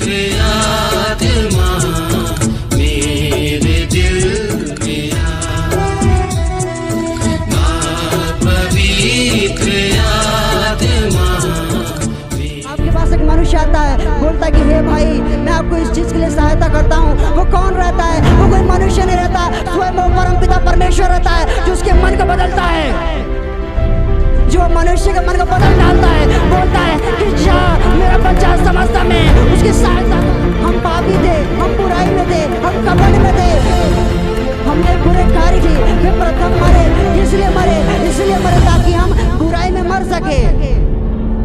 आत्मा मेरे दिल में पवित्र आत्मा। आपके पास एक मनुष्य आता है, बोलता है कि हे भाई मैं आपको इस चीज के लिए सहायता करता हूँ। वो कौन रहता है? वो कोई मनुष्य नहीं रहता, स्वयं वो परमपिता परमेश्वर रहता है, जो उसके मन को बदलता है, जो मनुष्य के मन को बदल डालता है। बोलता है कि जा मेरा बच्चा समझता मैं उसकी सहायता। हम पापी थे, हम बुराई में थे, हम कपट में थे, हमने बुरे कार्य किए, वे प्रथम मरे, इसलिए मरे ताकि हम बुराई में मर सके।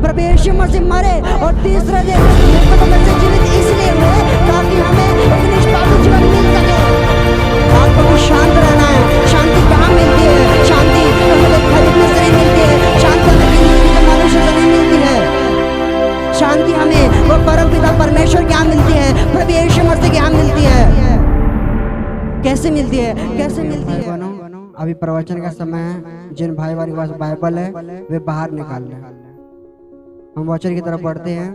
प्रभु यीशु मसीह मरे और तीसरे दिन मृतकों में से जीवित इसलिए हुए ताकि हमें एक निष्पाप जीवन मिल सके। आपको भी शांत रहना है। शांति कहाँ मिलती है? शांति हमें खरीदने से नहीं मिलती है, शांति हमें जिंदगी के मनुष्य से नहीं मिलती है। शांति हमें वो परमपिता परमेश्वर के यहाँ मिलती है, प्रभु यीशु मसीह के यहाँ मिलती है। कैसे मिलती है? कैसे मिलती है? अभी प्रवचन का समय है। जिन भाई बहन के पास बाइबल है वे बाहर निकाल लें। हम वचन की तरफ बढ़ते हैं।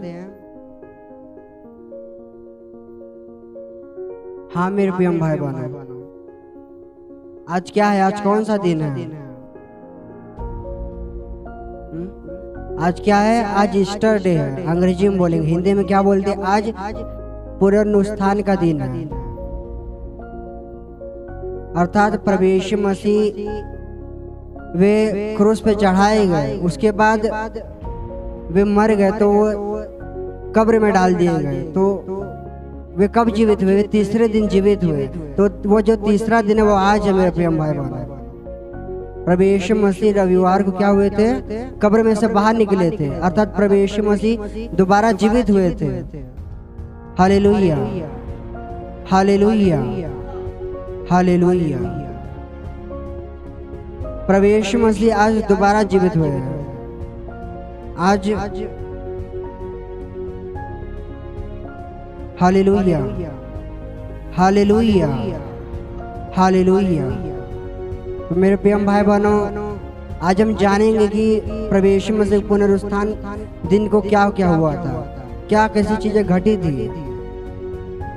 हाँ मेरे प्रिय भाई बहनों, आज क्या है? आज कौन सा दिन है? आज क्या है? आज ईस्टर डे है। अंग्रेजी में बोलेंगे, हिंदी में क्या बोलते हैं? आज पुनरुत्थान का दिन है, अर्थात प्रभु यीशु मसीह वे क्रूस पे चढ़ाए गए, उसके बाद वे मर गए तो वो कब्र में डाल दिए गए। तो वे कब जीवित हुए? वे तीसरे दिन जीवित हुए। तो वो जो तीसरा दिन है वो आज है मेरे प्रिय भाई बहन। प्रभु यीशु मसीह रविवार को क्या हुए थे? कब्र में से बाहर निकले थे, अर्थात प्रभु यीशु मसीह दोबारा जीवित हुए थे। Hallelujah, hallelujah, hallelujah. प्रभु यीशु मसीह आज दोबारा जीवित हुए हैं। आज हालेलुया, हालेलुया, हालेलुया। तो मेरे प्रिय भाई बहनों, आज हम जानेंगे कि प्रभु यीशु मसीह पुनरुत्थान दिन को क्या क्या हुआ था, क्या कैसी चीजें घटी थी।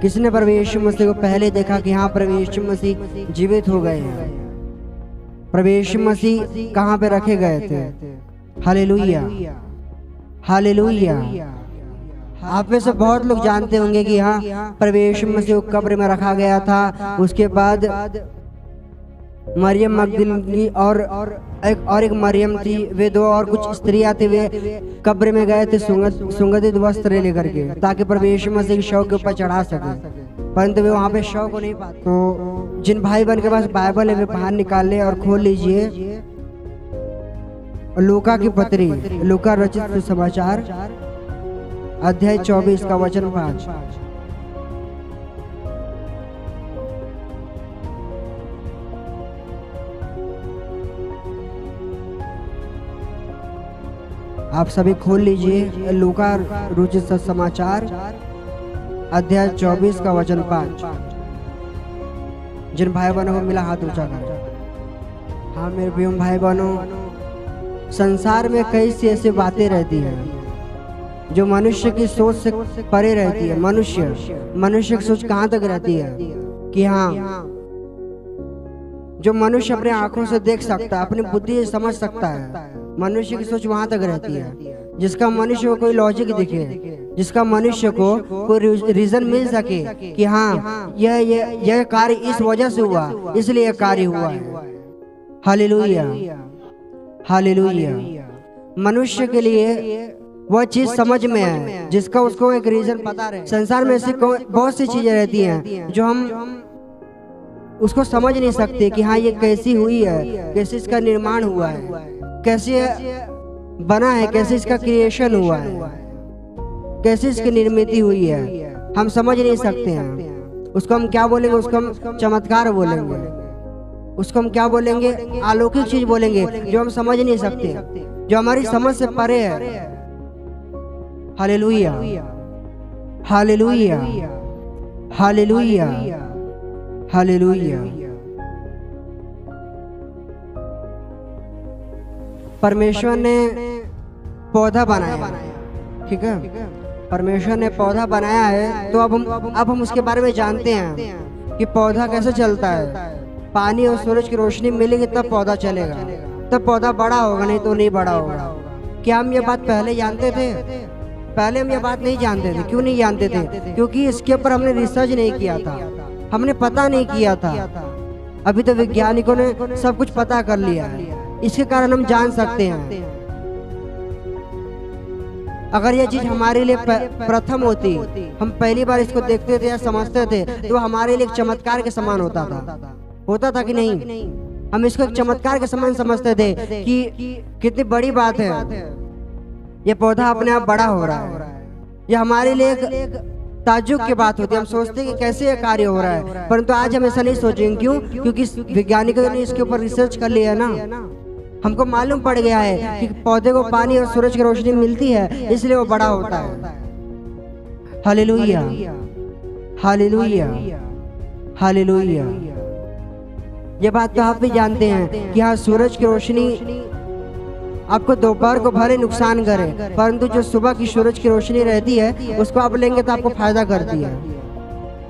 किसने प्रभु यीशु मसीह को पहले देखा कि हाँ प्रभु यीशु मसीह जीवित हो गए हैं? प्रभु यीशु मसीह कहाँ पे रखे गए थे? Hallelujah, hallelujah. आप में से बहुत लोग जानते होंगे कि हाँ प्रभु यीशु मसीह को कब्र में रखा गया था। उसके बाद मरियम मगदलीनी और एक मरियम थी, वे दो और कुछ स्त्रियां थी, वे कब्र में गए थे सुगंधित वस्त्र लेकर के, ताकि प्रभु यीशु मसीह के शव के ऊपर चढ़ा सके, परंतु वे वहां पे शव को नहीं पाते। तो जिन भाई बहन के पास बाइबल है वे बाहर निकाल ले और खोल लीजिए लूका की पत्री, लूका रचित सुसमाचार अध्याय 24 का वचन 5। आप सभी खोल लीजिए लूका रचित सुसमाचार अध्याय 24 का वचन 5। जिन भाई बहनों को मिला हाथ ऊंचा कर। हाँ मेरे प्रिय भाई बहनों, संसार में कई सी ऐसी बातें रहती हैं जो मनुष्य की सोच से परे रहती है। मनुष्य की सोच कहाँ तक रहती है कि हाँ जो मनुष्य अपने आंखों से देख सकता है, अपनी बुद्धि से समझ सकता है, मनुष्य की सोच वहां तक रहती है। जिसका मनुष्य को कोई लॉजिक दिखे, जिसका मनुष्य को कोई रीजन मिल सके कि हाँ यह कार्य इस वजह से हुआ, इसलिए यह कार्य हुआ है। Hallelujah, hallelujah. मनुष्य के लिए वह चीज समझ में है जिसका उसको एक रीजन पता रहे। संसार में ऐसी बहुत सी चीजें रहती हैं जो हम उसको समझ नहीं सकते कि हाँ ये कैसी हुई है, कैसे इसका निर्माण हुआ है, कैसे बना है, कैसे इसका क्रिएशन हुआ है, कैसे इसकी निर्मित हुई है, हम समझ नहीं सकते हैं। उसको हम क्या बोलेंगे? उसको हम चमत्कार बोलेंगे, उसको हम क्या बोलेंगे? अलौकिक चीज बोलेंगे जो हम समझ नहीं सकते, जो हमारी समझ से परे है। Hallelujah, hallelujah, hallelujah, hallelujah. परमेश्वर ने पौधा बनाया, ठीक है? परमेश्वर ने पौधा बनाया है, तो अब हम उसके बारे में जानते हैं कि पौधा कैसे चलता है। पानी और सूरज की रोशनी मिलेगी तब पौधा चलेगा, तब पौधा बड़ा होगा, नहीं तो नहीं बड़ा होगा। क्या हम ये बात पहले जानते थे? पहले हम ये बात नहीं जानते थे। क्यों नहीं जानते थे? क्योंकि इसके ऊपर हमने रिसर्च नहीं किया था, हमने पता नहीं किया था। अभी तो वैज्ञानिकों ने सब कुछ पता कर लिया है, इसके कारण हम जान सकते हैं। अगर ये चीज हमारे लिए प्रथम होती, हम पहली बार इसको देखते थे या समझते थे, तो हमारे लिए एक चमत्कार के समान होता था कि नहीं? हम इसको एक चमत्कार के समान समझते थे कि कितनी बड़ी बात है, ये पौधा अपने आप बड़ा हो रहा है। ये हमारे लिए एक ताज्जुब की बात होती है। हम सोचते हैं कि कैसे ये कार्य हो रहा है, परंतु आज हम ऐसा नहीं सोचेंगे। क्यों? क्योंकि वैज्ञानिकों ने इसके ऊपर रिसर्च कर लिया है ना। हमको मालूम पड़ गया है कि पौधे को पानी और सूरज की रोशनी मिलती है, इसलिए वो बड़ा होता है। Hallelujah, hallelujah, hallelujah. ये बात तो आप भी जानते हैं कि हाँ, सूरज की रोशनी आपको दोपहर को भले नुकसान करे, परंतु जो सुबह की सूरज की रोशनी रहती है उसको आप लेंगे तो आपको फायदा करती है।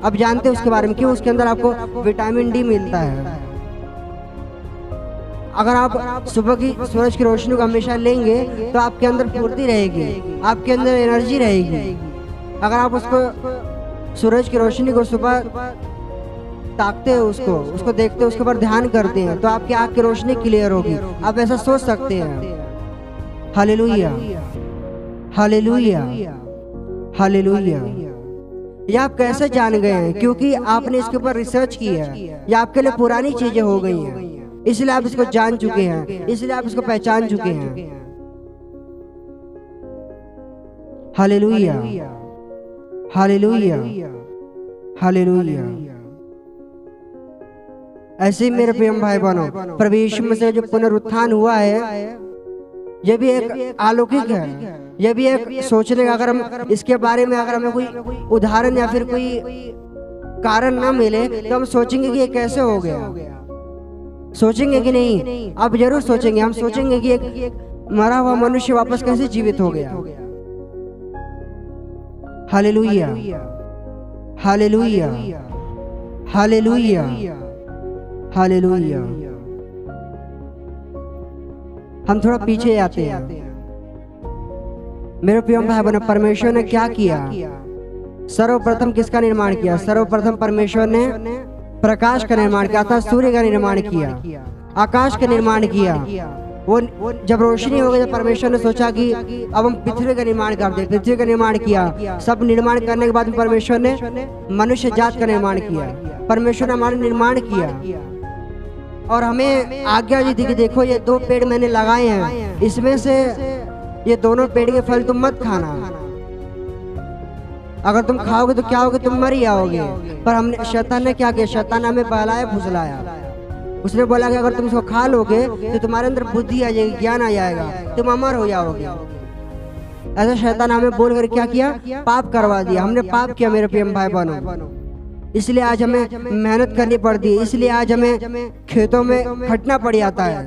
अब जानते हैं उसके बारे में। क्यों? उसके अंदर आपको विटामिन डी मिलता है। अगर आप सुबह की सूरज की रोशनी को हमेशा लेंगे तो आपके अंदर फुर्ती रहेगी, आपके अंदर एनर्जी रहेगी। अगर आप उसको सूरज की रोशनी को सुबह ताकते हैं, उसको देखते हैं, उसके ऊपर ध्यान करते हैं, तो आपकी आँख की रोशनी क्लियर होगी। आप ऐसा सोच सकते हैं। Hallelujah, hallelujah, hallelujah. ये आप कैसे जान गए हैं? क्योंकि आपने इसके ऊपर रिसर्च की है। ये आपके लिए पुरानी चीजें हो गई हैं, इसलिए आप इसको जान चुके हैं, इसलिए आप इसको पहचान चुके हैं। Hallelujah, hallelujah, hallelujah. ऐसे ही मेरे प्रिय भाई बहनों, प्रभु यीशु मसीह जो पुनरुत्थान हुआ है, यह भी एक अलौकिक है। यह भी एक सोचने का, अगर हम इसके बारे में अगर हमें कोई उदाहरण या फिर कोई कारण ना मिले तो हम सोचेंगे कि ये कैसे हो गया। सोचेंगे कि नहीं? आप जरूर सोचेंगे। हम सोचेंगे कि एक मरा हुआ मनुष्य वापस कैसे जीवित हो गया। Hallelujah, hallelujah, hallelujah, hallelujah. हम थोड़ा पीछे आते हैं। मेरे प्रिय भाई बहनों, परमेश्वर ने क्या किया? सर्वप्रथम किसका निर्माण किया? सर्वप्रथम परमेश्वर ने प्रकाश का निर्माण किया था, सूर्य का निर्माण किया, आकाश का निर्माण किया। वो जब रोशनी हो गई तो परमेश्वर ने सोचा कि अब हम पृथ्वी का निर्माण कर दे। पृथ्वी का निर्माण किया। सब निर्माण करने के बाद परमेश्वर ने मनुष्य जात का निर्माण किया। परमेश्वर ने हमारा निर्माण किया और हमें आज्ञा दी थी कि देखो, ये 2 पेड़ मैंने लगाए हैं, इसमें से ये दोनों पेड़ के फल तुम मत खाना। अगर तुम खाओगे तो क्या होगे? तुम मर ही जाओगे। पर हमने, शैतान ने क्या किया? शैतान ने हमें बहलाया फुसलाया। उसने बोला कि अगर तुम इसको खा लोगे तो तुम्हारे अंदर बुद्धि आ जाएगी, ज्ञान आ जाएगा, तुम अमर हो जाओगे। ऐसा शैतान हमें बोलकर क्या किया? पाप करवा दिया। हमने पाप किया मेरे प्रिय भाई बहनों। इसलिए आज हमें मेहनत करनी पड़ती है, इसलिए आज हमें खेतों में खटना पड़ जाता है।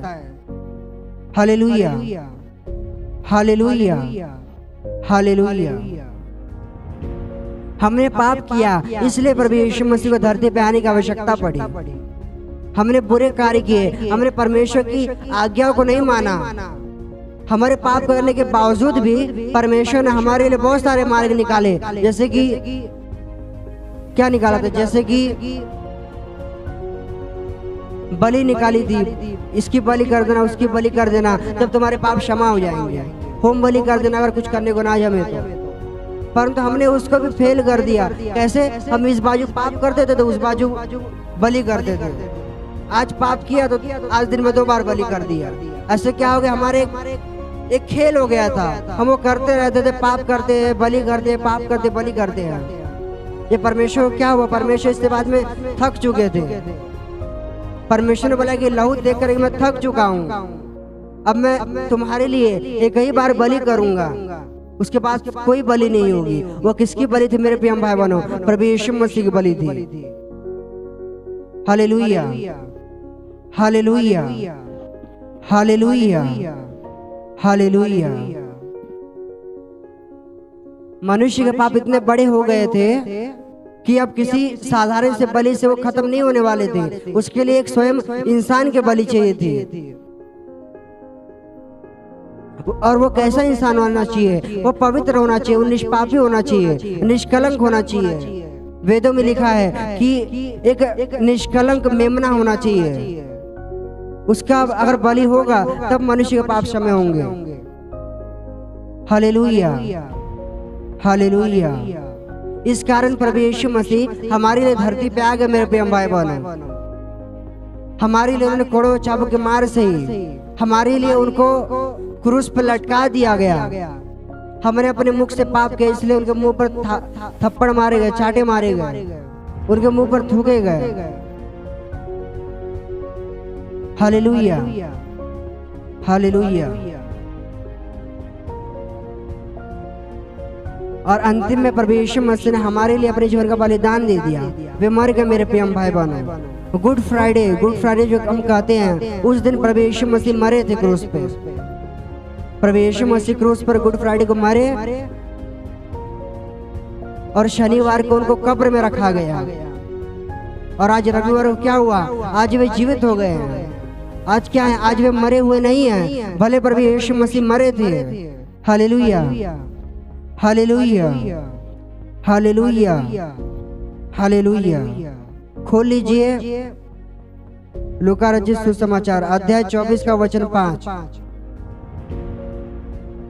Hallelujah, hallelujah, hallelujah. हमने पाप किया, इसलिए प्रभु यीशु मसीह को धरती पे आने की आवश्यकता पड़ी। हमने बुरे कार्य किए, हमने परमेश्वर की आज्ञाओं को नहीं माना। हमारे पाप करने के बावजूद भी परमेश्वर ने हमारे लिए बहुत सारे मार्ग निकाले। जैसे कि क्या निकाला था? जैसे कि बलि निकाली थी, इसकी बलि कर देना, उसकी बलि कर देना, तब तुम्हारे पाप क्षमा हो जाएंगे। होम बलि कर देना अगर कुछ करने को ना जमे तो। परंतु हमने उसको भी फेल कर दिया। कैसे? हम इस बाजू पाप करते थे तो उस बाजू बलि करते थे। आज पाप किया तो आज दिन में 2 बार बलि कर दिया। ऐसे क्या हो गया? हमारे एक खेल हो गया था। हम वो करते रहते थे, पाप करते हैं, बलि करते, पाप करते, बलि करते हैं। ये परमेश्वर क्या हुआ? परमेश्वर इसके बाद में थक चुके थे। परमेश्वर ने बोला कि लहू देखकर मैं थक चुका हूँ, अब मैं तुम्हारे लिए एक ही बार बलि करूंगा, उसके बाद कोई बलि नहीं होगी। वो किसकी बलि थी मेरे प्रिय भाई बहनों? प्रभु यीशु मसीह की बलि थी। Hallelujah, hallelujah, hallelujah, hallelujah. मनुष्य के पाप इतने बड़े हो गए थे कि अब किसी साधारण से बलि से वो खत्म नहीं होने वाले थे। उसके लिए एक स्वयं इंसान के बलि चाहिए थी। और वो कैसा इंसान होना चाहिए? वो पवित्र होना चाहिए, वो निष्पापी होना चाहिए, निष्कलंक होना चाहिए। वेदों में लिखा है कि एक निष्कलंक मेमना होना चाहिए। उसका अगर बलि होगा तब मनुष्य के पाप क्षमा होंगे। Hallelujah, hallelujah. इस कारण प्रभु यीशु मसीह हमारे लिए धरती पे आ गए। मेरे प्रिय भाई बहनों, हमारे लिए उन्होंने कोड़ों चाबुक के मार से ही हमारे लिए उनको क्रूस पर लटका दिया गया। हमने अपने मुख से पाप किया, इसलिए उनके मुंह पर थप्पड़ मारे गए, चाटे मारे गए, उनके मुंह पर थूके गए। Hallelujah, hallelujah. और अंतिम में प्रभु यीशु मसीह ने हमारे लिए अपने जीवन का बलिदान दे दिया। वे मर गए मेरे प्रिय भाई बहनों। गुड फ्राइडे जो हम कहते हैं, उस दिन प्रभु यीशु मसीह मरे थे क्रूस पे। प्रभु यीशु मसीह क्रूस पर गुड फ्राइडे को मरे और शनिवार को उनको कब्र में रखा गया। और आज रविवार को क्या हुआ? आज वे जीवित हो गए हैं। आज क्या है? आज वे मरे हुए नहीं हैं, भले प्रभु यीशु मसीह मरे थे। Hallelujah, hallelujah, hallelujah, hallelujah. खोल लीजिए लूका रचित सुसमाचार अध्याय 24 का वचन 5।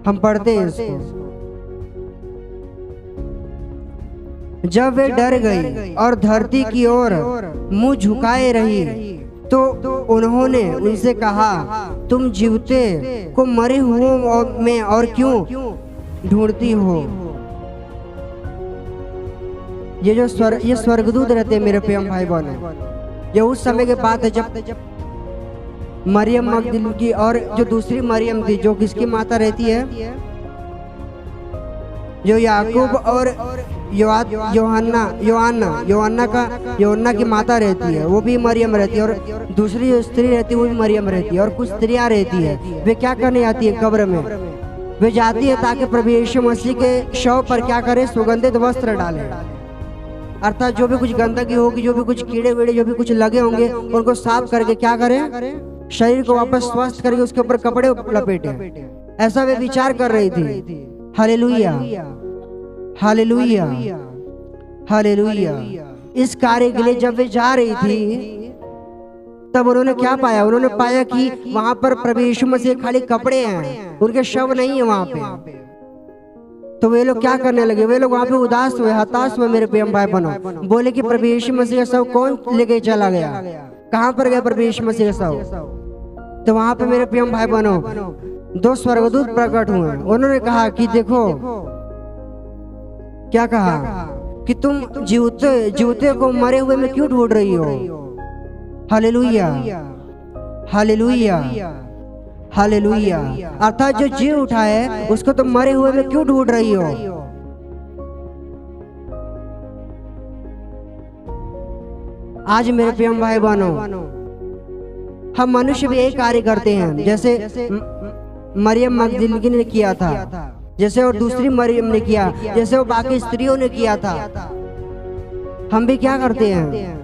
हम पढ़ते हैं इसको। जब वे डर गई और धरती की ओर मुंह झुकाए रही तो उन्होंने उनसे कहा, तुम जीवते को मरे हुओं में और क्यों ढूंढती हो? ये स्वर्गदूत रहते हैं मेरे प्रिय भाई बहनों। ये उस समय के बात है जब मरियम मगदलीनी की और जो दूसरी मरियम थी, जो किसकी माता रहती है, जो याकूब और योहन्ना की माता रहती है, वो भी मरियम रहती है। और दूसरी जो स्त्री रहती है वो भी मरियम रहती है। और कुछ स्त्रियां रहती है, वे क्या करने आती है कब्र में? वे जाती है ताकि प्रभु यीशु मसीह के शव पर क्या करे? सुगंधित वस्त्र डाले। अर्थात जो भी कुछ गंदगी होगी, जो भी कुछ कीड़े वीड़े जो भी कुछ लगे होंगे, उनको साफ करके क्या करें? शरीर को वापस स्वस्थ करके उसके ऊपर कपड़े लपेटे। ऐसा वे विचार कर रही थी। Hallelujah, hallelujah, hallelujah. इस कार्य के लिए जब वे जा रही थी तब उन्होंने क्या पाया? उन्होंने पाया कि वहां पर प्रभु यीशु मसीह खाली कपड़े हैं, उनके शव नहीं है वहां पे। तो वे लोग क्या करने लगे? वे लोग वहां पे उदास हुए, हताश हुए मेरे प्रिय भाई बहनों। बोले कि प्रभु यीशु मसीह का शव कौन लेके चला गया? कहां पर गया प्रभु यीशु मसीह का शव? तो वहां पे मेरे प्रिय भाई बहनों 2 स्वर्गदूत प्रकट हुए। उन्होंने कहा कि देखो, क्या कहा कि तुम जीवते को मरे हुए में क्यों ढूंढ रही हो? Hallelujah, hallelujah, hallelujah. अर्थात जो जी उठा है उसको तुम मरे हुए में क्यों ढूंढ रही हो? आज मेरे प्रिय भाई बहनों, हम मनुष्य भी एक कार्य करते हैं, जैसे मरियम मगदलीनी ने किया था, जैसे और दूसरी मरियम ने किया, जैसे वो बाकी स्त्रियों ने किया था। हम भी क्या करते हैं?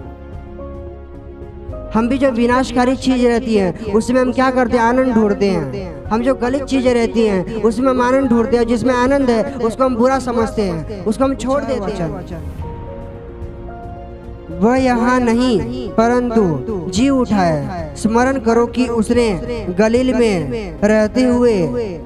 हम भी जो विनाशकारी चीज रहती है उसमें हम क्या करते हैं? आनंद ढूंढते हैं। हम जो गलत चीजें रहती हैं उसमें हम आनंद ढूंढते हैं। जिसमें आनंद है उसको हम बुरा समझते हैं, उसको हम छोड़ देते हैं। वह यहाँ नहीं परंतु जी उठा है। स्मरण करो कि उसने गलील में रहते हुए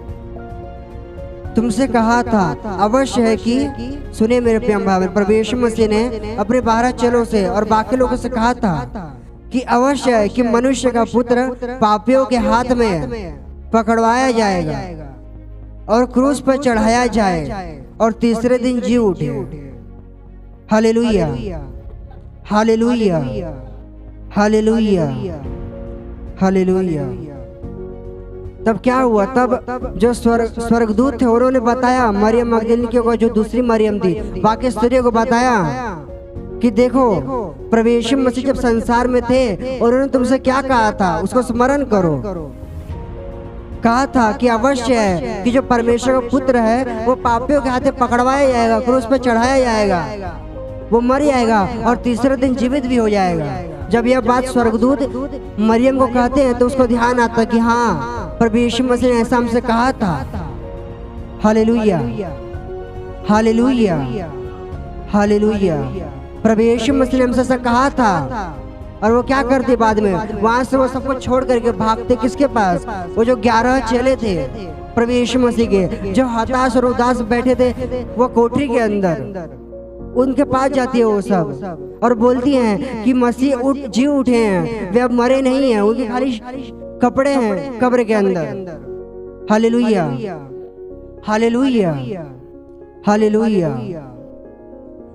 तुमसे कहा था। अवश्य है कि सुने मेरे प्रिय भाई, प्रभु यीशु मसीह ने अपने 12 चेलों से और बाकी लोगों से कहा था कि अवश्य है कि मनुष्य का पुत्र पापियों के हाथ में पकड़वाया जाएगा और क्रूस पर चढ़ाया जाए और तीसरे दिन जी उठे। Hallelujah, hallelujah, hallelujah, hallelujah. तब क्या हुआ? तब जो स्वर्गदूत थे उन्होंने बताया मरियम मगदलीनी को, जो दूसरी मरियम थी, बाकी स्त्रियों को बताया कि देखो प्रभु यीशु मसीह जब संसार में थे उन्होंने तुमसे क्या कहा था, उसको स्मरण करो। कहा था कि अवश्य है कि जो परमेश्वर का पुत्र है वो पापियों के हाथे पकड़वाया जाएगा, क्रूस पे चढ़ाया जाएगा, वो मर जाएगा और तीसरे दिन जीवित भी हो जाएगा। जब यह बात स्वर्गदूत मरियम को कहते हैं तो उसको ध्यान आता कि हाँ, प्रभु यीशु मसीह ने ऐसा हमसे कहा था। Hallelujah, hallelujah, hallelujah. प्रभु यीशु मसीह ने हमसे ऐसा कहा था। और वो क्या करते बाद में, वहां से वो सबको छोड़ करके भागते किसके पास? वो जो 11 चेले थे प्रभु यीशु मसीह के, जो हताश और उदास बैठे थे वो कोठरी के अंदर, उनके पास जाती है वो सब और बोलती हैं कि मसीह जी उठे हैं, वे अब मरे नहीं हैं, उनके खाली कपड़े हैं कब्र के अंदर। Hallelujah, hallelujah, hallelujah.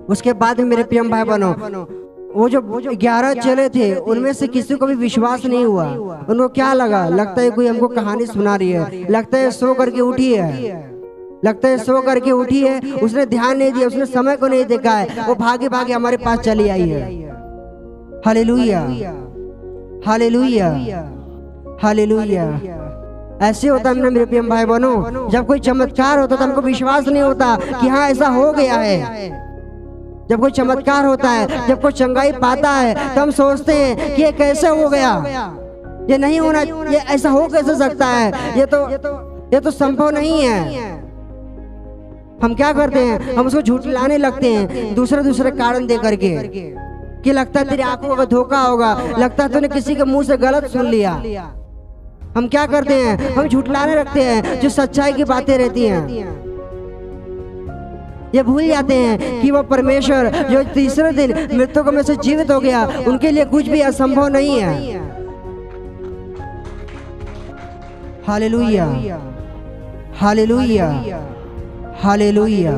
उसके बाद में मेरे प्रिय भाई बहनों, वो जो 11 चेले थे उनमें से किसी को भी विश्वास नहीं हुआ। उनको क्या लगा? लगता है कोई हमको कहानी सुना रही है, लगता है सो करके उठी है, लगता है सो करके उठी है, उसने ध्यान नहीं दिया, उसने समय को नहीं देखा है, वो भागे भागे हमारे पास चली आई है। Hallelujah, hallelujah, hallelujah. ऐसे होता है मेरे प्रिय भाई बहनों, जब कोई चमत्कार होता तो हमको विश्वास नहीं होता कि हाँ ऐसा हो गया है। जब कोई चमत्कार होता है, जब कोई चंगाई पाता है तो हम सोचते हैं कि ये कैसे हो गया, ये नहीं होना, ये ऐसा हो कैसे सकता है, ये तो संभव नहीं है। हम क्या करते हैं? हम उसको झूठलाने लगते हैं दूसरे कारण दे करके कि लगता है तेरी आंखों का धोखा होगा, लगता है तूने किसी के मुंह से गलत सुन लिया। हम क्या करते हैं? हम झूठलाने लगते हैं जो सच्चाई की बातें रहती हैं। ये भूल जाते हैं कि वो परमेश्वर जो तीसरे दिन मृतकों में से जीवित हो गया, उनके लिए कुछ भी असंभव नहीं है। Hallelujah, hallelujah, hallelujah.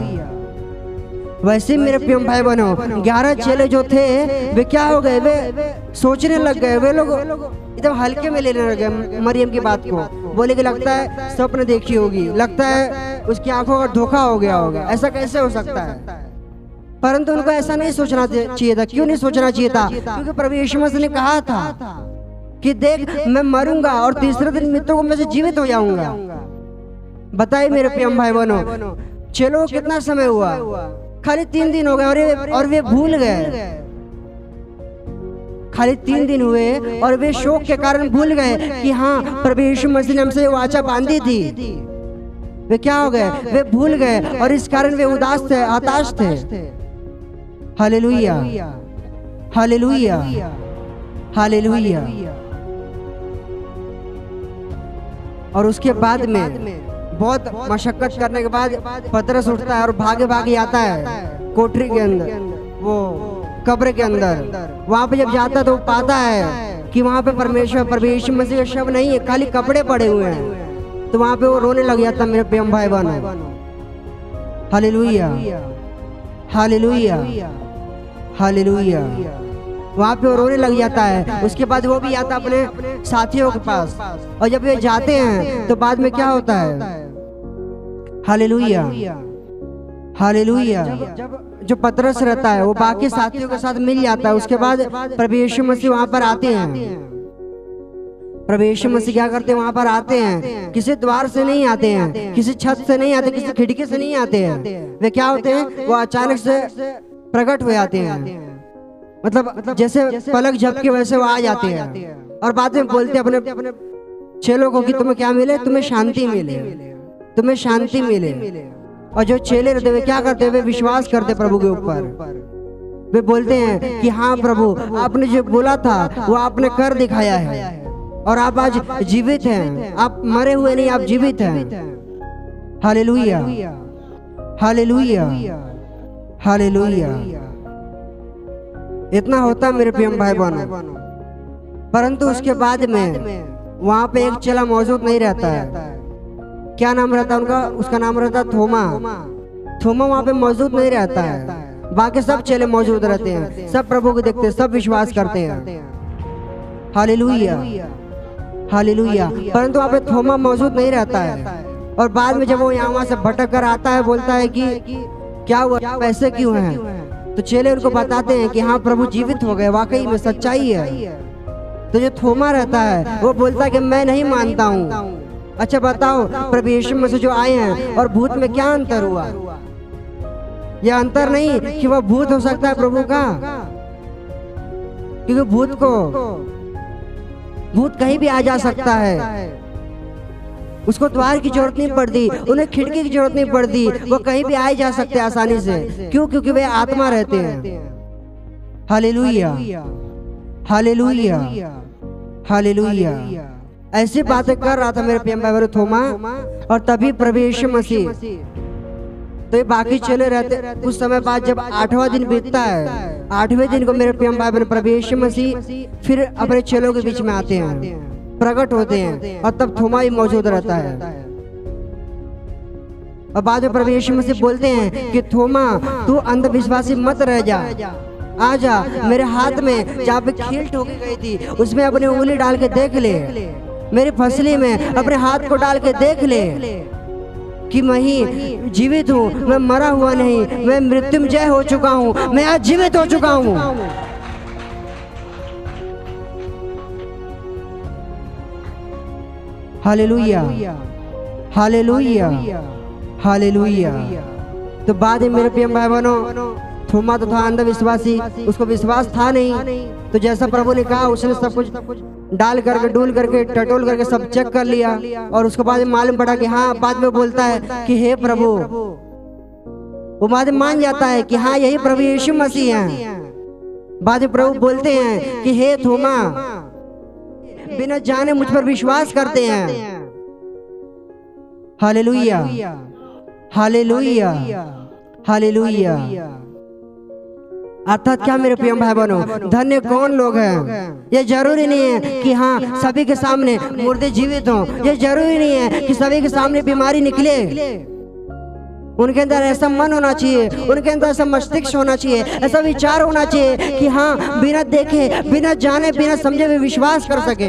वैसे मेरे प्रिय भाई बहनों, 11 चेले जो थे वे क्या हो गए? वे सोचने लग गए, वे लोग एकदम हल्के में लेने लग गए मरियम की बात को। बोले कि लगता है स्वप्न देखी होगी, लगता है उसकी आंखों का धोखा हो गया होगा, ऐसा कैसे हो सकता है? परंतु उनको ऐसा नहीं सोचना चाहिए था। क्यों नहीं सोचना चाहिए था? क्योंकि प्रभु यीशु मसीह ने कहा था कि देख मैं मरूंगा और तीसरे दिन मृतकों में से जीवित हो जाऊंगा। बताइए मेरे प्रिय भाई बहनों, चलो कितना समय हुआ? खाली 3 दिन हो गए और वे भूल गए। खाली 3 दिन हुए और वे शोक के कारण भूल गए कि हाँ प्रभु यीशु मसीह ने हमसे वाचा बांधी थी। वे क्या हो गए? वे भूल गए और इस कारण वे उदास थे, हताश थे। Hallelujah, hallelujah, hallelujah. और उसके बाद में बहुत मशक्कत करने के बाद पतरस उठता है और भागे भागे आता है कोठरी के अंदर, वो कब्र के अंदर। वहां पे जब जाता है तो पाता है कि वहां पे परमेश्वर प्रभु यीशु मसीह का शव नहीं है, खाली कपड़े पड़े हुए हैं। तो वहां पे वो रोने लग जाता मेरे प्रिय भाई बहनों। Hallelujah, hallelujah, hallelujah. वहां पे वो रोने लग जाता है। उसके बाद वो भी आता अपने साथियों के पास, और जब वे जाते हैं तो बाद में क्या होता है? Hallelujah, hallelujah. जो पतरस रहता है वो बाकी साथियों के साथ मिल जाता है। उसके बाद प्रभु यीशु मसीह वहां पर आते हैं। प्रभु यीशु मसीह क्या करते हैं? वहां पर आते हैं, किसी द्वार से नहीं आते हैं, किसी छत से नहीं आते, किसी खिड़की से नहीं आते हैं। वे क्या होते हैं? वो अचानक से प्रकट हो जाते हैं, मतलब जैसे पलक झपके वैसे वो आ जाते हैं और बाद में बोलते हैं अपने चेलों को कि तुम्हें क्या मिले? तुम्हें शांति मिले, तुम्हें शांति मिले। और जो चेले रहते वे क्या करते? वे विश्वास करते प्रभु के ऊपर। वे बोलते हैं कि हाँ प्रभु, आपने जो बोला था वो आपने कर दिखाया है और आप आज जीवित हैं। आप मरे हुए नहीं, आप जीवित हैं। Hallelujah, hallelujah, hallelujah. इतना होता मेरे प्रिय भाई बहनों। परंतु उसके बाद में वहां पे एक चेला मौजूद नहीं रहता है। क्या नाम रहता है उनका? उसका नाम रहता है थोमा। थोमा वहां पे मौजूद नहीं रहता है। बाकी सब चेले मौजूद रहते हैं, सब प्रभु को देखते हैं, सब विश्वास करते हैं। Hallelujah, hallelujah. परंतु वहां पे थोमा मौजूद नहीं रहता है। और बाद में जब वो यहाँ वहां से भटक कर आता है, बोलता है कि क्या हुआ, ऐसे क्यों है? तो चेले उनको बताते हैं कि हाँ प्रभु जीवित हो गए, वाकई में सच्चाई है। तो जो थोमा रहता है वो बोलता है कि मैं नहीं मानता हूँ, अच्छा बताओ, प्रभु यीशु मसीह जो आए हैं और भूत में क्या अंतर हुआ? यह अंतर नहीं कि वह भूत हो सकता है प्रभु का, क्योंकि भूत कहीं भी आ जा सकता है। उसको द्वार की जरूरत नहीं पड़ती, उन्हें खिड़की की जरूरत नहीं पड़ती, वो कहीं भी आए जा सकते हैं आसानी से। क्यों? क्योंकि वे आत्मा रहते हैं। Hallelujah, hallelujah, hallelujah. ऐसी बातें कर रहा था मेरे प्रिय भाई बहनों थोमा, और तभी प्रभु यीशु मसीह, तो ये बाकी चले रहते। कुछ समय बाद जब 8वां दिन बीतता है, 8वें दिन को मेरे प्रिय भाई बहनों प्रभु यीशु मसीह फिर अपने चेलों के बीच में आते हैं, प्रकट होते हैं, और तब थोमा ही मौजूद रहता है। और बाद में प्रभु यीशु मसीह बोलते हैं कि थोमा, तू अंधविश्वासी मत रह जा, आजा मेरे हाथ में जहाँ पे कील ठोकी गई थी उसमें अपनी उंगली डाल के देख ले, मेरी फसली में अपने हाथ को डाल के देख ले कि मैं ही जीवित हूँ, मैं मरा हुआ नहीं, मैं मृत्युंजय हो चुका हूँ, मैं आज जीवित हो चुका हूँ। Hallelujah, hallelujah, hallelujah. तो बाद में मेरे प्रिय भाई बहनों, थोमा तो था अंधविश्वासी, उसको विश्वास था नहीं। तो जैसा प्रभु ने कहा उसने सब कुछ डाल करके, डूल करके, टटोल करके सब चेक कर लिया, और उसके बाद मालूम पड़ा कि हाँ, बाद में बोलता है कि हे प्रभु, वो बाद में मान जाता है कि हाँ यही प्रभु यीशु मसीह हैं। बाद में प्रभु बोलते हैं कि हे थोमा, बिना जाने मुझ पर विश्वास करते हैं। Hallelujah, hallelujah, hallelujah. अर्थात क्या मेरे प्रिय भाई बहनों, धन्य कौन लोग हैं। ये जरूरी नहीं है कि हाँ सभी के सामने मुर्दे जीवित हों, ये जरूरी नहीं है कि सभी के सामने बीमारी निकले। उनके अंदर ऐसा मन होना चाहिए, उनके अंदर ऐसा मस्तिष्क होना चाहिए, ऐसा विचार होना चाहिए कि हाँ बिना देखे, बिना जाने, बिना समझे वे विश्वास कर सके।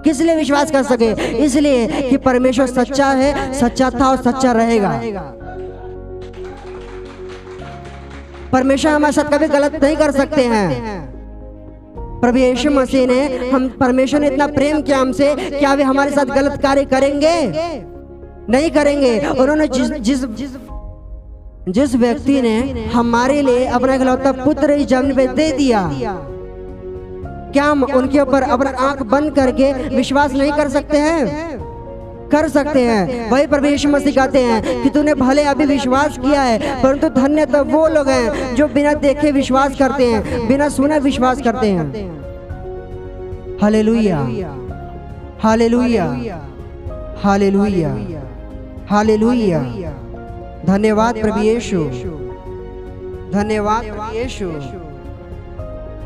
किस लिए विश्वास कर सके? इसलिए कि परमेश्वर सच्चा है, सच्चा था और सच्चा रहेगा। परमेश्वर हमारे साथ कभी गलत नहीं कर सकते हैं। प्रभु यीशु मसीह ने, हम परमेश्वर ने इतना प्रेम किया हमसे, क्या वे हमारे साथ गलत कार्य करेंगे? नहीं करेंगे। उन्होंने जिस व्यक्ति ने हमारे लिए अपना इकलौता पुत्र इस जमीन पे दे दिया, क्या हम उनके ऊपर अपना आंख बंद करके विश्वास नहीं कर सकते हैं? कर सकते हैं। वही प्रभु यीशु मसीह कहते हैं कि तूने भले अभी विश्वास किया है, परंतु धन्य तो वो लोग हैं जो बिना देखे विश्वास करते हैं, बिना सुने विश्वास करते हैं। Hallelujah, hallelujah, hallelujah, hallelujah. धन्यवाद प्रभु यीशु, धन्यवाद प्रभु यीशु,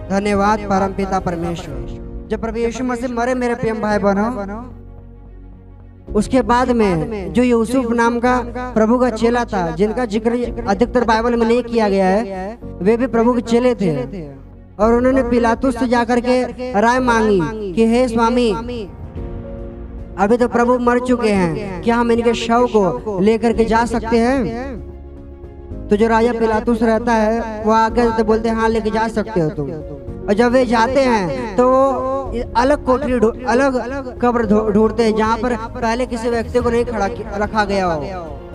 धन्यवाद परमपिता परमेश्वर। जब प्रभु यीशु मसीह मरे मेरे प्रिय भाई बहनों, उसके बाद में जो यूसुफ नाम का प्रभु का चेला था, जिनका जिक्र अधिकतर बाइबल में नहीं किया गया है, वे भी प्रभु के चेले थे। और उन्होंने पिलातुस से जाकर के राय मांगी कि हे स्वामी, अभी तो प्रभु मर चुके हैं, क्या हम इनके शव को लेकर के जा सकते हैं? तो जो राजा पिलातुस रहता है वो आगे तो बोलते हैं हाँ लेके जा सकते हो तुम। और जब वे जाते हैं तो अलग कोठरी, अलग कब्र ढूंढते हैं जहाँ पर पहले किसी व्यक्ति को नहीं खड़ा रखा गया हो,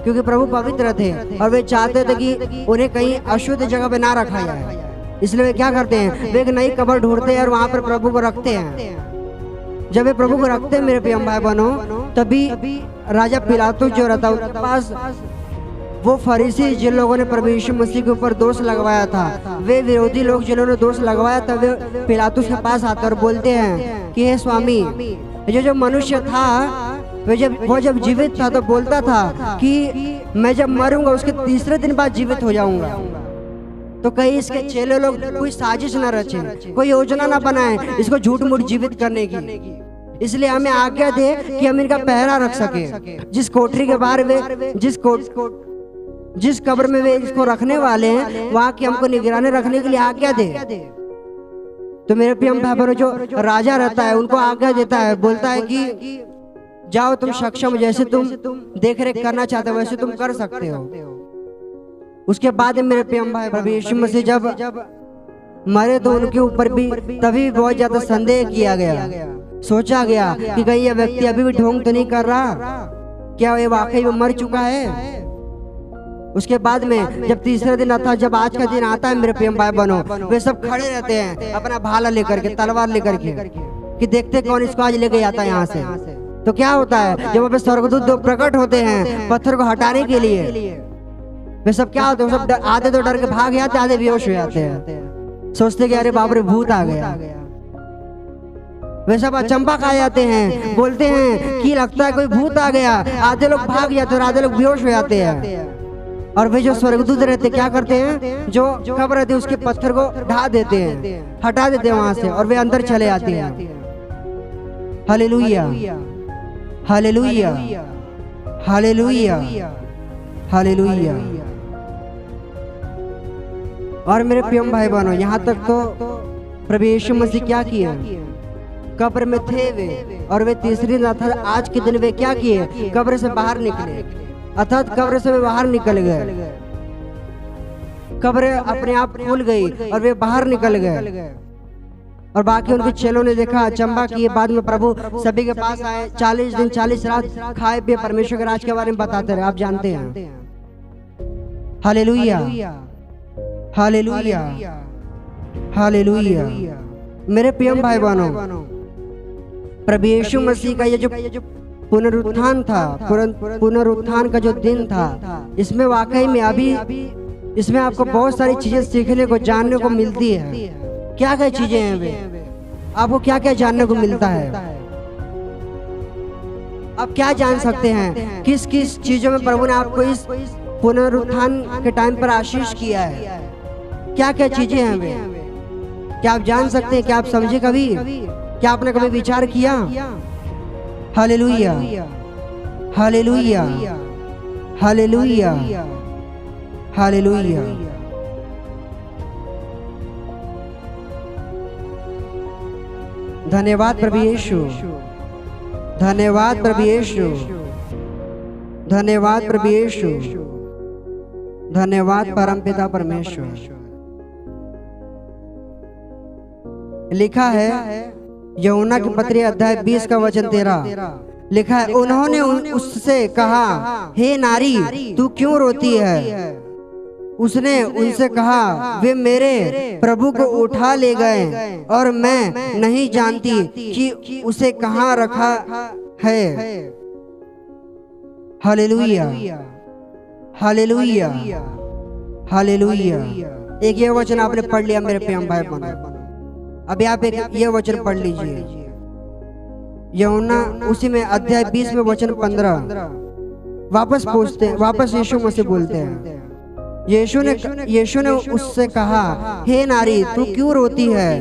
क्योंकि प्रभु पवित्र थे और वे चाहते थे कि उन्हें कहीं अशुद्ध जगह पे ना रखा जाए। इसलिए वे क्या करते हैं, वे एक नई कब्र ढूंढते हैं और वहाँ पर प्रभु को रखते हैं। जब वे प्रभु को रखते हैं मेरे प्रिय भाई बहनों, तभी राजा पिलातुस जो रहता है उसके पास वो फरीसी जिन लोगों ने प्रभु यीशु मसीह के ऊपर दोष लगवाया था, वे विरोधी लोग जिन्होंने दोष लगवाया था, वे पिलातुस के पास आते और बोलते हैं कि हे स्वामी, जो मनुष्य था वो जब जीवित था तो बोलता था कि मैं जब मरूंगा उसके तीसरे दिन बाद जीवित हो जाऊंगा। तो कहीं इसके चेले लोग कोई साजिश न रचे, कोई योजना न बनाए इसको झूठ मूठ जीवित करने की। इसलिए हमें आज्ञा दे कि हम इनका पहरा रख सके। जिस कोठरी के बाहर वे जिस कब्र में वे इसको रखने वाले हैं वहां की हमको निगरानी रखने के लिए आज्ञा दे। तो मेरे प्रिय भाई बहनों, जो राजा रहता है उनको आज्ञा देता है, बोलता है कि जाओ तुम सक्षम, जैसे तुम देख रेख करना चाहते हो वैसे तुम कर सकते हो। उसके बाद मेरे प्रिय भाई प्रभु यीशु मसीह जब मरे तो उनके ऊपर भी तभी बहुत ज्यादा संदेह किया गया सोचा गया कि कहीं यह व्यक्ति अभी भी ढोंग तो नहीं कर रहा, क्या ये वाकई में मर चुका है। उसके बाद में जब तीसरे दिन आता, जब आज का दिन आता है मेरे प्रिय भाई बहनों, वे सब खड़े रहते हैं अपना भाला लेकर के, तलवार लेकर के, कि देखते कौन इसको आज लेके जाता है यहाँ से। तो क्या होता है, जब वहाँ पे स्वर्गदूत दो प्रकट होते हैं पत्थर को हटाने के लिए, वे सब क्या होते हैं, सब आधे तो डर के भाग जाते, आधे बेहोश हो जाते हैं, सोचते कि अरे बाप रे भूत आ गया। वे सब अचंभा खा जाते हैं, बोलते हैं कि लगता है कोई भूत आ गया। आधे लोग भाग जाते हैं और आधे लोग बेहोश हो जाते हैं। और वे जो स्वर्गदूत रहते क्या करते हैं, जो कब्र रहती है उसके पत्थर को ढा देते हैं, हटा देते हैं वहां से, और वे अंदर चले आते हैं। Hallelujah, hallelujah, hallelujah, hallelujah. और मेरे प्रिय भाई बहनों, यहाँ तक तो प्रभु यीशु मसीह क्या किया, कब्र में थे वे, और वे तीसरी दिन अर्थात आज के दिन वे क्या किए, कब्र से बाहर निकले, अर्थात कब्र से वे बाहर निकल गए। कब्र अपने आप खुल गई और वे बाहर निकल गए। और बाकी उनके चेलों ने देखा, अचंभा किए। बाद में प्रभु सभी के पास आए, 40 दिन 40 रात खाए पिए परमेश्वर के राज के बारे में बताते रहे, आप जानते हैं। Hallelujah, hallelujah, hallelujah. मेरे प्रिय भाई बहनों, प्रभु यीशु मसीह का ये जो पुनरुत्थान था, पुनरुत्थान का जो दिन था, इसमें वाकई में अभी इसमें आपको बहुत सारी चीजें सीखने को, जानने को मिलती है। क्या क्या चीजें हैं वे, आपको क्या क्या जानने को मिलता है, आप क्या जान सकते हैं, किस किस चीजों में प्रभु ने आपको इस पुनरुत्थान के टाइम पर आशीष किया है, क्या क्या चीजें हैं वे, क्या आप जान सकते हैं, क्या आप समझे कभी, क्या आपने कभी विचार किया। Hallelujah, hallelujah, hallelujah, hallelujah. धन्यवाद प्रभु यीशु, धन्यवाद प्रभु यीशु, धन्यवाद प्रभु यीशु, धन्यवाद परमपिता परमेश्वर। लिखा है यूहन्ना की पत्री अध्याय 20 का वचन 13, लिखा है, उन्होंने उससे कहा, हे नारी तू क्यों रोती है। उसने उनसे कहा, वे मेरे प्रभु को उठा ले गए और मैं नहीं जानती कि उसे कहाँ रखा है। Hallelujah, hallelujah, hallelujah. एक ये वचन आपने पढ़ लिया मेरे प्रिय भाई बहनों, अभी आप एक ये वचन पढ़ लीजिए, यूहन्ना उसी में अध्याय 20 में वचन 15। वापस पूछते हैं, वापस यीशु मसीह बोलते हैं, यीशु ने उससे कहा, हे नारी तू क्यों रोती है,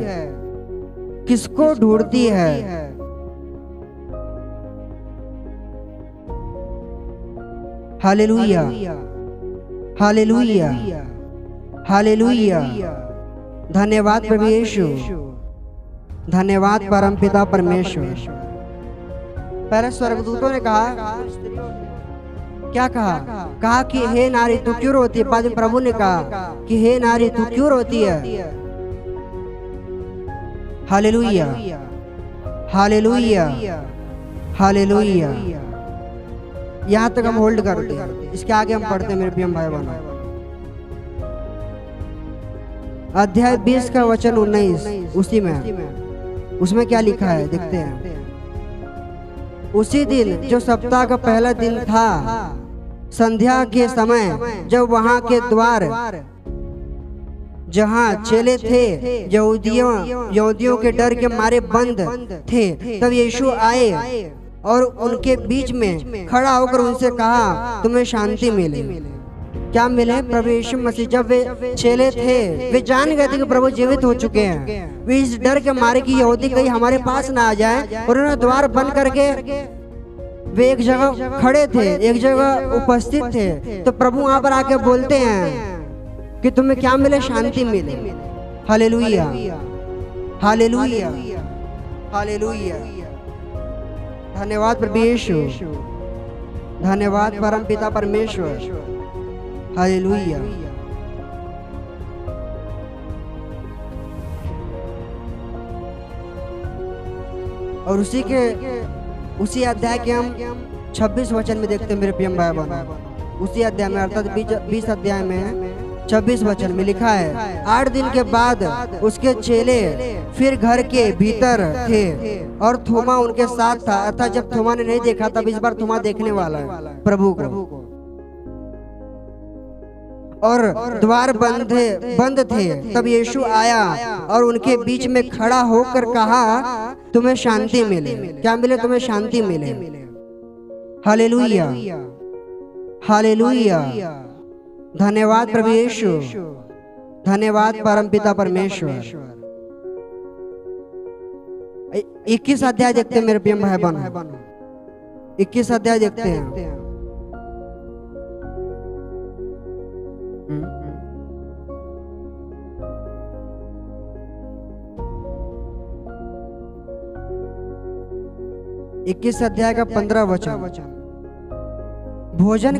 किसको ढूंढती है। Hallelujah, hallelujah, hallelujah. धन्यवाद प्रभु यीशु, धन्यवाद परमपिता परमेश्वर। पहले स्वर्गदूतों ने कहा, क्या कहा, कहा कि हे नारी तू क्यों रोती है। बाद में प्रभु ने कहा कि हे नारी तू क्यों रोती है। Hallelujah, hallelujah, hallelujah. यहाँ तक हम होल्ड करते हैं, इसके आगे हम पढ़ते हैं मेरे प्रिय भाई बहनों। अध्याय 20 का वचन 19, उसी में, उसमें क्या लिखा है देखते हैं। उसी दिन जो सप्ताह का पहला दिन था, संध्या के समय, जब वहां के द्वार जहां चेले थे यहूदियों के डर के मारे बंद थे, तब यीशु आए और उनके बीच में खड़ा होकर उनसे कहा, तुम्हें शांति मिले। क्या मिले? प्रभु यीशु मसीह, जब वे चेले थे, वे जान गए थे कि प्रभु जीवित हो चुके हैं। वे इस डर के मारे कि यहूदी कहीं हमारे पास ना आ जाए, और उन्होंने द्वार बंद करके वे एक जगह खड़े थे, एक जगह उपस्थित थे। तो प्रभु वहां पर आके बोलते हैं कि तुम्हें क्या मिले? शांति मिले। Hallelujah, hallelujah, hallelujah. धन्यवाद प्रभु यीशु, धन्यवाद परम पिता परमेश्वर। हालेलुया। और उसी अध्याय के हम 26 वचन में देखते हैं मेरे प्रिय भाई बहनों। उसी अध्याय में अर्थात 20 अध्याय में 26 वचन में लिखा है, 8 दिन के बाद उसके चेले फिर घर के भीतर थे और थोमा उनके साथ था। अर्थात जब थोमा ने नहीं देखा तब इस बार थोमा देखने वाला है प्रभु को। और द्वार बंद थे। तब यीशु आया और उनके बीच में खड़ा होकर कहा, तुम्हें शांति मिले। क्या मिले? तुम्हें शांति मिले। Hallelujah, hallelujah. धन्यवाद प्रभु यीशु, धन्यवाद परमपिता परमेश्वर। 21 अध्याय देखते हैं मेरे प्रिय भाई बहनों, 21 अध्याय देखते हैं। इक्कीस अध्याय का 15 वचन। भोजन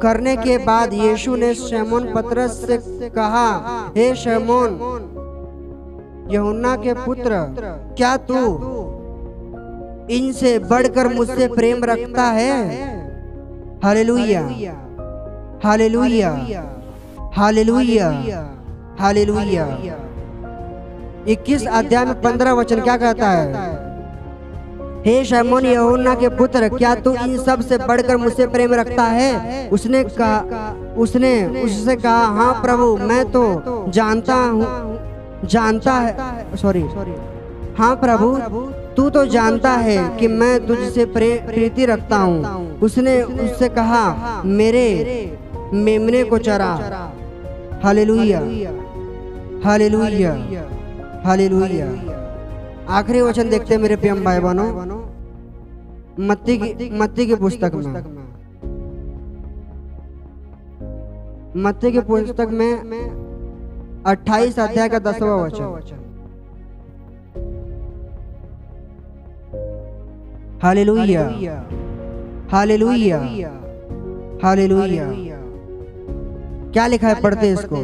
करने के बाद यीशु ने शमौन पतरस से कहा, हे शमौन यूहन्ना के पुत्र, क्या तू इनसे बढ़कर मुझसे प्रेम रखता है? Hallelujah, hallelujah, hallelujah, hallelujah. 21 अध्याय में 15 वचन क्या कहता है? हे शमौन यूहन्ना के पुत्र, क्या तू इन सब से बढ़कर मुझसे प्रेम रखता है? उसने उससे कहा, हाँ प्रभु, मैं तो हाँ प्रभु, तू तो जानता है कि मैं तुझसे प्रीति रखता हूँ। उसने उससे कहा, मेरे मेमने को चरा। Hallelujah, hallelujah, hallelujah. आखिरी वचन देखते हैं मेरे प्रिय भाई बहनों, मत्ती की पुस्तक में 28 अध्याय का 10वां वचन। Hallelujah, hallelujah, hallelujah. क्या लिखा है? पढ़ते इसको।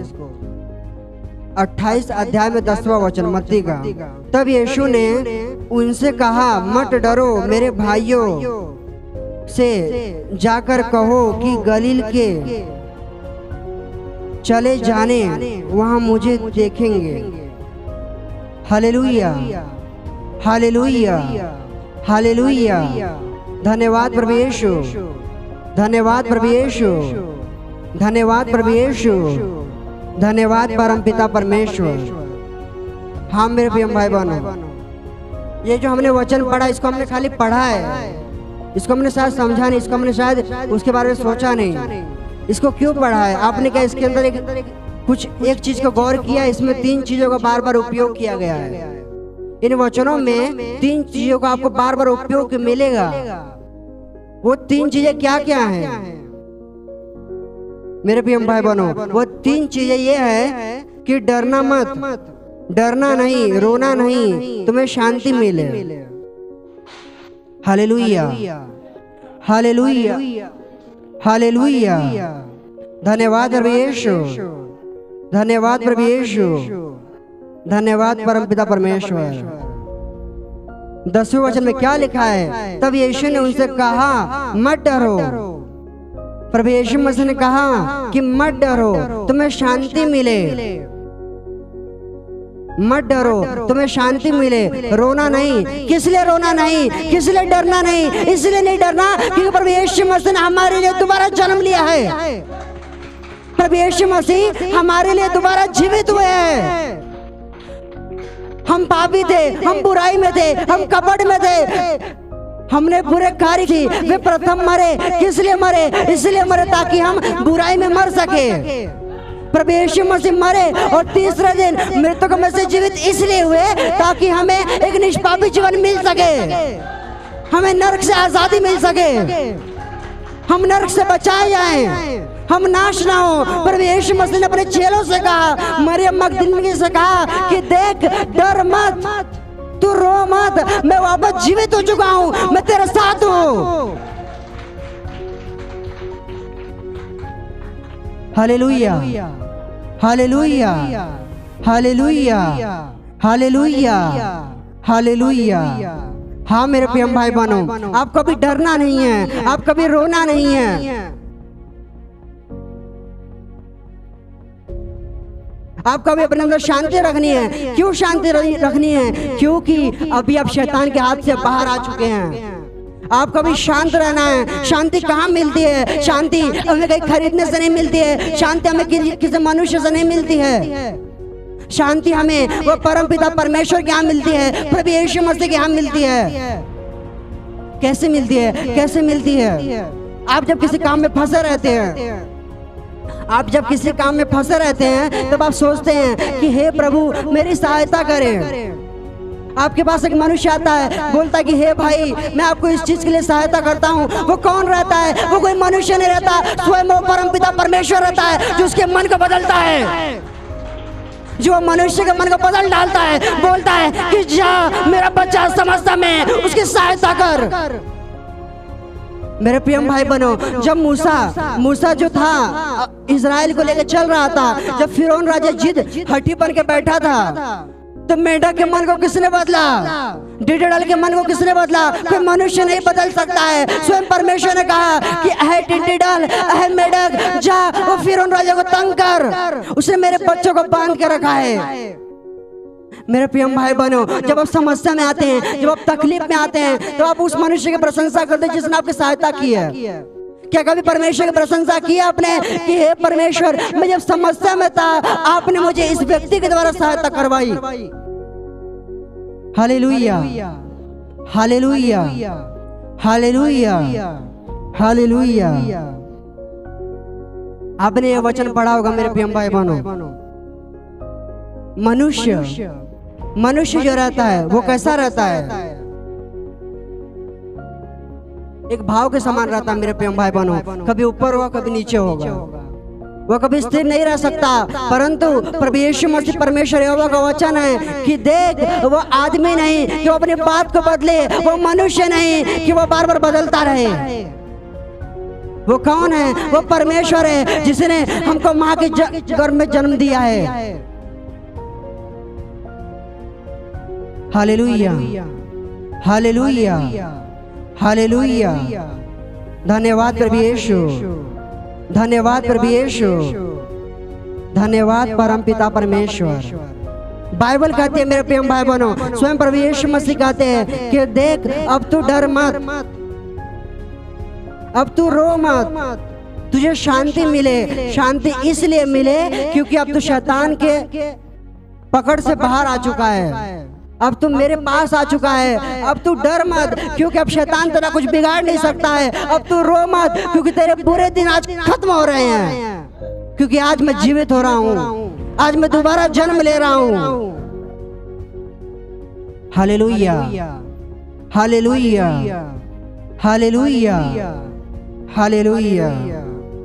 28 अध्याय में 10वां वचन मत्ती का। तब यीशु ने उनसे कहा, मत डरो, मेरे भाइयों से जाकर कहो कि गलील के चले जाने, वहां मुझे देखेंगे। Hallelujah, hallelujah, hallelujah. धन्यवाद प्रभु यीशु, धन्यवाद प्रभु यीशु, धन्यवाद प्रभु यीशु, धन्यवाद परमपिता परमेश्वर। हाँ मेरे प्रिय भाई बहनों, ये जो हमने वचन पढ़ा, इसको हमने खाली पढ़ा है, इसको हमने शायद समझा नहीं, इसको हमने शायद उसके बारे में सोचा नहीं। इसको क्यों पढ़ा है? आपने क्या इसके अंदर एक चीज को गौर किया? इसमें 3 चीजों का बार बार उपयोग किया गया है। इन वचनों में 3 चीजों का आपको बार बार उपयोग मिलेगा। वो 3 चीजें क्या क्या हैं मेरे प्रिय भाई बहनों? वो 3 चीजें ये है कि डरना मत, डरना नहीं, रोना नहीं, तुम्हें शांति मिले। Hallelujah, hallelujah, hallelujah. धन्यवाद प्रभु यीशु, धन्यवाद प्रभु यीशु, धन्यवाद परमपिता परमेश्वर। 10वें वचन में क्या लिखा है? तब यीशु ने उनसे कहा, मत डरो। प्रभु यीशु मसीह ने कहा कि मत डरो, तुम्हें शांति मिले। मत डरो, तुम्हें शांति मिले। रोना नहीं। किस लिए रोना नहीं? किस लिए डरना नहीं? इसलिए नहीं डरना क्योंकि प्रभु यीशु मसीह ने हमारे लिए दोबारा जन्म लिया है। प्रभु यीशु मसीह हमारे लिए दोबारा जीवित हुए हैं। हम पापी थे, हम बुराई में थे, हम कपट में थे, हमने बुरे कार्य की, वे प्रथम मरे। किस लिए मरे? इसलिए मरे ताकि हम बुराई में मर सके। प्रभु यीशु मसीह मरे और तीसरे दिन मृतकों में से जीवित इसलिए हुए ताकि हमें एक निष्पापी जीवन मिल सके, हमें नरक से आजादी मिल सके, हम नरक से बचाए जाएं, हम नाश ना हो। प्रभु यीशु मसीह ने अपने चेलों से कहा, मरियम मगदलीनी से कहा कि देख, डर मत, तू रो मत, मैं वापस जीवित हो चुका हूं, मैं तेरे साथ हूं। Hallelujah, hallelujah, hallelujah, hallelujah, hallelujah. हाँ मेरे प्रिय भाई बहनों, आप कभी डरना नहीं है, आप कभी रोना नहीं है, आप कभी अपने अंदर शांति रखनी है। क्यों शांति रखनी है? क्योंकि अभी आप शैतान के हाथ से बाहर आ चुके हैं। आप कभी शांत रहना है। शांति कहाँ मिलती है? शांति हमें कहीं खरीदने से नहीं मिलती है, शांति हमें किसी मनुष्य से नहीं मिलती है। शांति हमें वो परम पिता परमेश्वर के यहाँ मिलती है, प्रभु यीशु मसीह के यहाँ मिलती है। कैसे मिलती है? कैसे मिलती है? आप जब किसी काम में फंसे रहते हैं, आप जब किसी काम में फंसे रहते हैं तब आप सोचते हैं कि हे प्रभु मेरी सहायता करें। आपके पास एक मनुष्य आता है, बोलता है कि हे भाई मैं आपको इस चीज के लिए सहायता करता हूँ। वो कौन रहता है? वो कोई मनुष्य नहीं रहता, स्वयं वो परम पिता परमेश्वर रहता है, जो उसके मन को बदलता है, जो मनुष्य के मन को बदल डालता है। बोलता है कि जा मेरा बच्चा समझता मैं उसकी सहायता कर। मेरे प्रिय भाई बहनों, जब मूसा जो था इजराइल को लेकर चल रहा था, जब फिरौन राजा जिद हठी बन के बैठा था, तो मेढक के मन को किसने बदला? डिडल के मन को किसने बदला? कोई मनुष्य नहीं बदल सकता है। स्वयं परमेश्वर ने कहा कि अहे डिडल, अहे मेढक, जा वो फिरौन राजा को तंग कर, उसने मेरे बच्चों को बांध के रखा है। मेरे प्रिय भाई बहनों, जब आप समस्या में आते हैं, जब आप तकलीफ में आते हैं, तो आप उस मनुष्य की प्रशंसा करते हैं जिसने आपकी सहायता की है। क्या कभी परमेश्वर की प्रशंसा की आपने कि हे परमेश्वर मैं जब समस्या में था आपने मुझे इस व्यक्ति के द्वारा सहायता करवाई? Hallelujah, hallelujah, hallelujah, hallelujah. आपने ये वचन पढ़ा होगा मेरे प्रिय भाई बहनों। मनुष्य जो रहता है वो कैसा रहता है? एक भाव के समान रहता है मेरे प्रिय भाई बहनों। कभी ऊपर होगा, कभी नीचे होगा, वो कभी स्थिर नहीं रह सकता। परंतु प्रभु यीशु मसीह परमेश्वर यहोवा का वचन है कि देख वो आदमी नहीं कि वो अपनी बात को बदले, वो मनुष्य नहीं कि वो बार बार बदलता रहे। वो कौन है? वो परमेश्वर है जिसने हमको माँ के गर्भ में जन्म दिया है। Hallelujah, hallelujah, hallelujah. धन्यवाद प्रभु यीशु, धन्यवाद प्रभु यीशु, धन्यवाद परम पिता परमेश्वर। बाइबल कहती है मेरे प्रिय भाई बहनों, स्वयं प्रभु यीशु मसीह कहते हैं कि देख अब तू डर मत, अब तू रो मत, तुझे शांति मिले। शांति इसलिए मिले क्योंकि अब तू शैतान के पकड़ से बाहर आ चुका है, अब तू मेरे पास आ चुका है। अब तू डर मत क्योंकि अब शैतान तेरा कुछ बिगाड़ नहीं सकता है। अब तू रो मत क्योंकि तेरे बुरे दिन आज खत्म हो रहे हैं, क्योंकि आज मैं जीवित हो रहा हूँ, आज मैं दोबारा जन्म ले रहा हूँ। Hallelujah, hallelujah, hallelujah, hallelujah.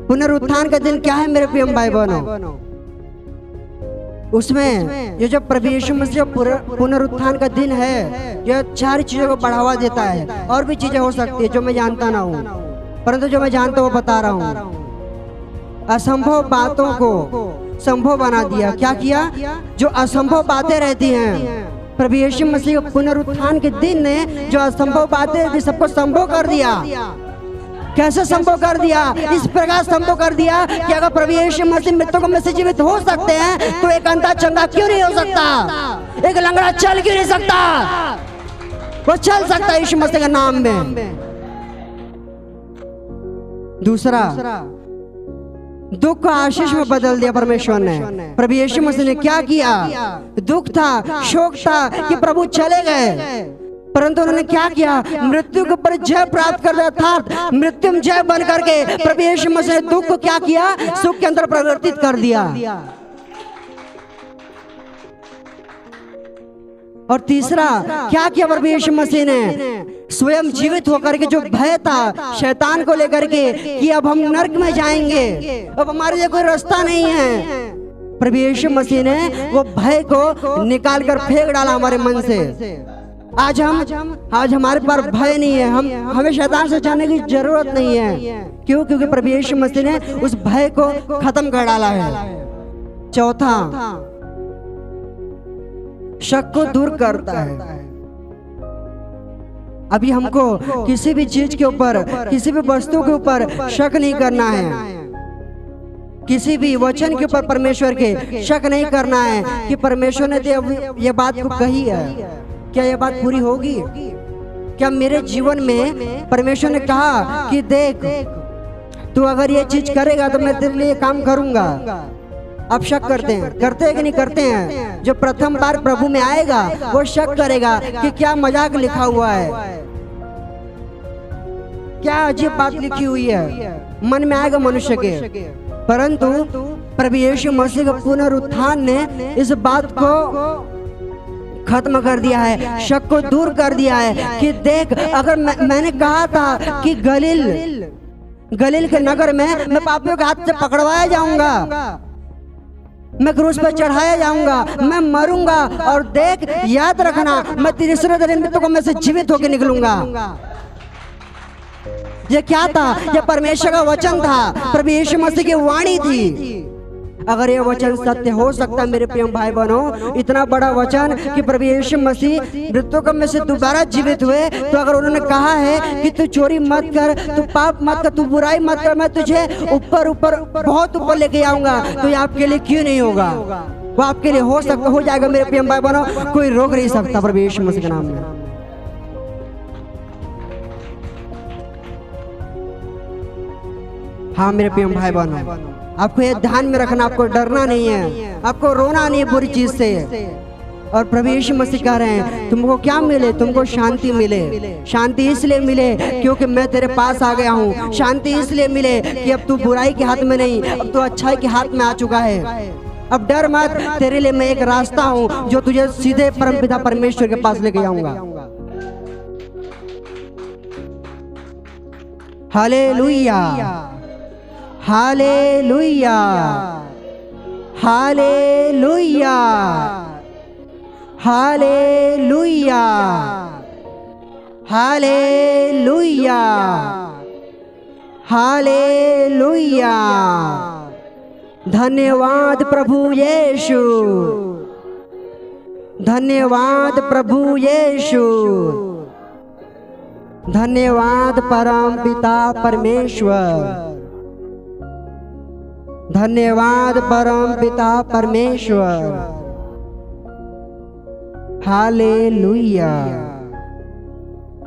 पुनरुत्थान का दिन क्या है मेरे प्रिय भाई बहनों? उसमें ये जो प्रभु यीशु मसीह पुनरुत्थान का दिन है, जो चार चीजों को बढ़ावा देता है। और भी चीजें हो सकती है जो मैं जानता ना हूँ, परंतु जो मैं जानता हूँ वो बता रहा हूँ। असंभव बातों को संभव बना दिया। क्या किया? जो असंभव बातें रहती हैं, प्रभु यीशु मसीह पुनरुत्थान के दिन ने जो असंभव बातें थी सबको संभव कर दिया। कैसे संभव कर दिया? इस प्रकार संभव कर दिया कि अगर प्रभु यीशु मसीह मृतकों में से जीवित हो सकते हैं तो एक अंधा चंगा क्यों नहीं हो सकता? एक लंगड़ा चल क्यों नहीं सकता? वो चल सकता है यीशु मसीह के नाम में। दूसरा, दुख को आशीष में बदल दिया परमेश्वर ने। प्रभु यीशु मसीह ने क्या किया? दुख था, शोक था कि प्रभु चले गए, परंतु उन्होंने क्या किया? मृत्यु के ऊपर जय प्राप्त कर दिया, अर्थात मृत्यु में जय बन करके प्रभु यीशु मसीह ने दुख को क्या किया? सुख के अंदर परिवर्तित कर दिया। और तीसरा क्या किया प्रभु यीशु मसीह ने? स्वयं जीवित होकर के जो भय था शैतान को लेकर के कि अब हम नर्क में जाएंगे, अब हमारे लिए कोई रास्ता नहीं है, प्रभु यीशु मसीह ने वो भय को निकाल कर फेंक डाला हमारे मन से। आज हमारे पास भय नहीं है, हमें शैतान से जाने की जरूरत नहीं है। क्यों? क्योंकि प्रभु यीशु मसीह ने उस भय को खत्म कर डाला है। चौथा, शक को दूर करता है। अभी हमको किसी भी चीज के ऊपर, किसी भी वस्तु के ऊपर शक नहीं करना है, किसी भी वचन के ऊपर परमेश्वर के शक नहीं करना है कि परमेश्वर ने तो ये बात को कही है, क्या ये बात पूरी होगी? क्या मेरे जीवन में परमेश्वर ने कहा कि देख तू अगर ये चीज करेगा तो मैं तेरे लिए काम करूंगा? अब शक करते हैं कि नहीं करते हैं? जो प्रथम बार प्रभु में आएगा वो शक करेगा कि क्या मजाक लिखा हुआ है, क्या अजीब बात लिखी हुई है, मन में आएगा मनुष्य के। परंतु प्रभु यीशु मसीह का पुनरुत्थान ने इस बात को खत्म कर दिया है, शक को दूर कर दिया है कि देख अगर मैंने कहा था कि गलील के नगर में मैं पापियों के हाथ से पकड़वाया जाऊंगा, मैं क्रूस पर चढ़ाया जाऊंगा, मैं मरूंगा और देख याद रखना मैं तीसरे दिन मृत्यु में से जीवित होकर निकलूंगा। ये क्या था? ये परमेश्वर का वचन था, प्रभु यीशु मसीह की वाणी थी। अगर ये वचन सत्य हो सकता मेरे प्रिय भाई बहनों, इतना बड़ा वचन कि प्रभु यीशु मसीह मृत्यु में से दोबारा जीवित हुए, तो अगर उन्होंने कहा है कि तू चोरी मत कर, तू पाप मत कर, तू बुराई मत कर, मैं तुझे ऊपर ऊपर बहुत ऊपर लेके आऊंगा, तो ये आपके लिए क्यों नहीं होगा? वो आपके लिए हो सकता, हो जाएगा मेरे प्रिय भाई बहनों, कोई रोक नहीं सकता प्रभु यीशु मसीह के नाम में। हाँ मेरे प्रिय भाई बहनों, आपको ये ध्यान में रखना, आपको डरना नहीं है, आपको रोना नहीं है बुरी चीज से। और प्रभु यीशु मसीह कह रहे हैं तुमको क्या मिले? तुमको शांति मिले। शांति इसलिए मिले क्योंकि मैं तेरे पास आ गया हूँ। शांति इसलिए मिले कि अब तू बुराई के हाथ में नहीं, अब तू अच्छाई के हाथ में आ चुका है। अब डर मत, तेरे लिए मैं एक रास्ता हूँ जो तुझे सीधे परमपिता परमेश्वर के पास लेके जाऊंगा। Hallelujah, hallelujah, hallelujah, hallelujah, hallelujah, hallelujah. धन्यवाद प्रभु यीशु, धन्यवाद प्रभु यीशु, धन्यवाद परम पिता परमेश्वर, धन्यवाद परम पिता परमेश्वर। Hallelujah,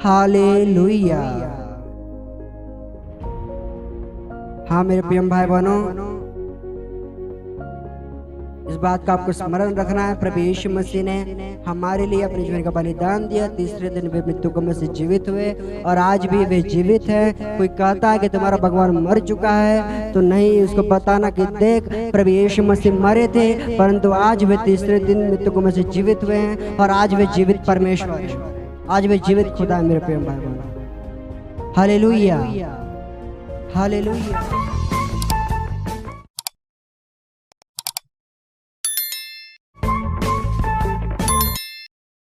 hallelujah. हाँ मेरे प्रिय भाई बहनों, इस बात का आपको स्मरण रखना है, प्रभु यीशु मसीह ने हमारे लिए अपने जीवन का बलिदान दिया, तीसरे दिन वे मृत्यु में से जीवित हुए और आज भी वे जीवित हैं। कोई कहता है कि तुम्हारा भगवान मर चुका है, तो नहीं, उसको बताना कि देख प्रभु यीशु मसीह मरे थे परंतु आज वे तीसरे दिन मृत्यु में से जीवित हुए हैं और आज वे जीवित परमेश्वर, आज वे जीवित खुदा है मेरे प्रिय भाई बहन। Hallelujah, hallelujah.